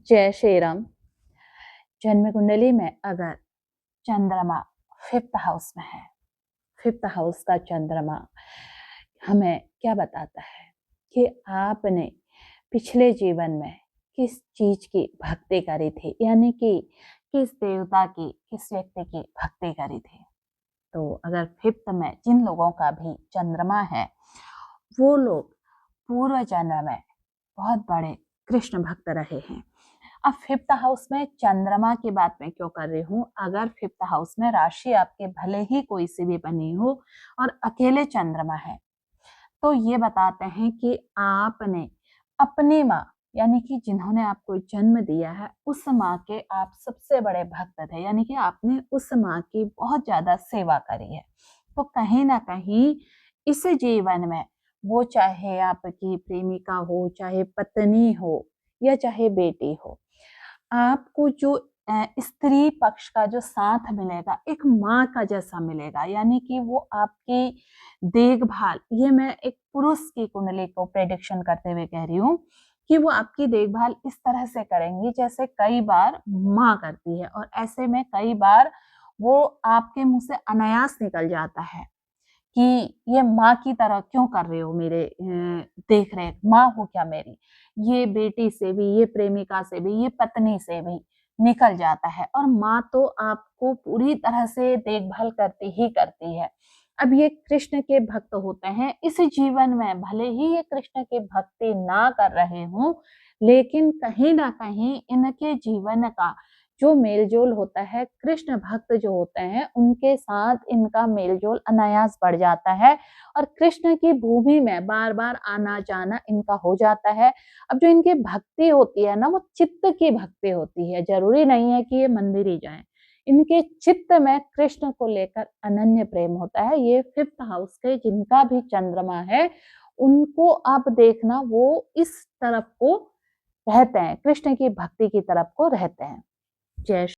जय श्री राम। जन्म कुंडली में अगर चंद्रमा फिफ्थ हाउस में है, फिफ्थ हाउस का चंद्रमा हमें क्या बताता है कि आपने पिछले जीवन में किस चीज की भक्ति करी थी, यानी कि किस देवता की, किस व्यक्ति की भक्ति करी थी। तो अगर फिफ्थ में जिन लोगों का भी चंद्रमा है, वो लोग पूर्व जन्म में बहुत बड़े कृष्ण भक्त रहे हैं। अब फिफ्थ हाउस में चंद्रमा की बात मैं क्यों कर रही हूँ? अगर फिफ्थ हाउस में राशि आपके भले ही कोई सी भी बनी हो और अकेले चंद्रमा है, तो ये बताते हैं कि आपने अपनी माँ, यानी कि जिन्होंने आपको जन्म दिया है, उस माँ के आप सबसे बड़े भक्त थे, यानी कि आपने उस माँ की बहुत ज्यादा सेवा करी है। तो कहीं ना कहीं इस जीवन में वो चाहे आपकी प्रेमिका हो, चाहे पत्नी हो, या चाहे बेटी हो, आपको जो स्त्री पक्ष का जो साथ मिलेगा, एक माँ का जैसा मिलेगा, यानी कि वो आपकी देखभाल, ये मैं एक पुरुष की कुंडली को प्रेडिक्शन करते हुए कह रही हूँ कि वो आपकी देखभाल इस तरह से करेंगी जैसे कई बार माँ करती है। और ऐसे में कई बार वो आपके मुंह से अनायास निकल जाता है कि ये माँ की तरह क्यों कर रहे हो, मेरे देख रेख माँ हो क्या मेरी। ये बेटी से भी, ये प्रेमिका से भी, ये पत्नी से भी निकल जाता है। और माँ तो आपको पूरी तरह से देखभाल करती ही करती है। अब ये कृष्ण के भक्त होते हैं, इस जीवन में भले ही ये कृष्ण की भक्ति ना कर रहे हों, लेकिन कहीं ना कहीं इनके जीवन का जो मेलजोल होता है, कृष्ण भक्त जो होते हैं उनके साथ इनका मेलजोल अनायास बढ़ जाता है और कृष्ण की भूमि में बार बार आना जाना इनका हो जाता है। अब जो इनकी भक्ति होती है ना, वो चित्त की भक्ति होती है, जरूरी नहीं है कि ये मंदिर ही जाएं। इनके चित्त में कृष्ण को लेकर अनन्य प्रेम होता है। ये फिफ्थ हाउस के जिनका भी चंद्रमा है, उनको आप देखना, वो इस तरफ को रहते हैं, कृष्ण की भक्ति की तरफ को रहते हैं। जय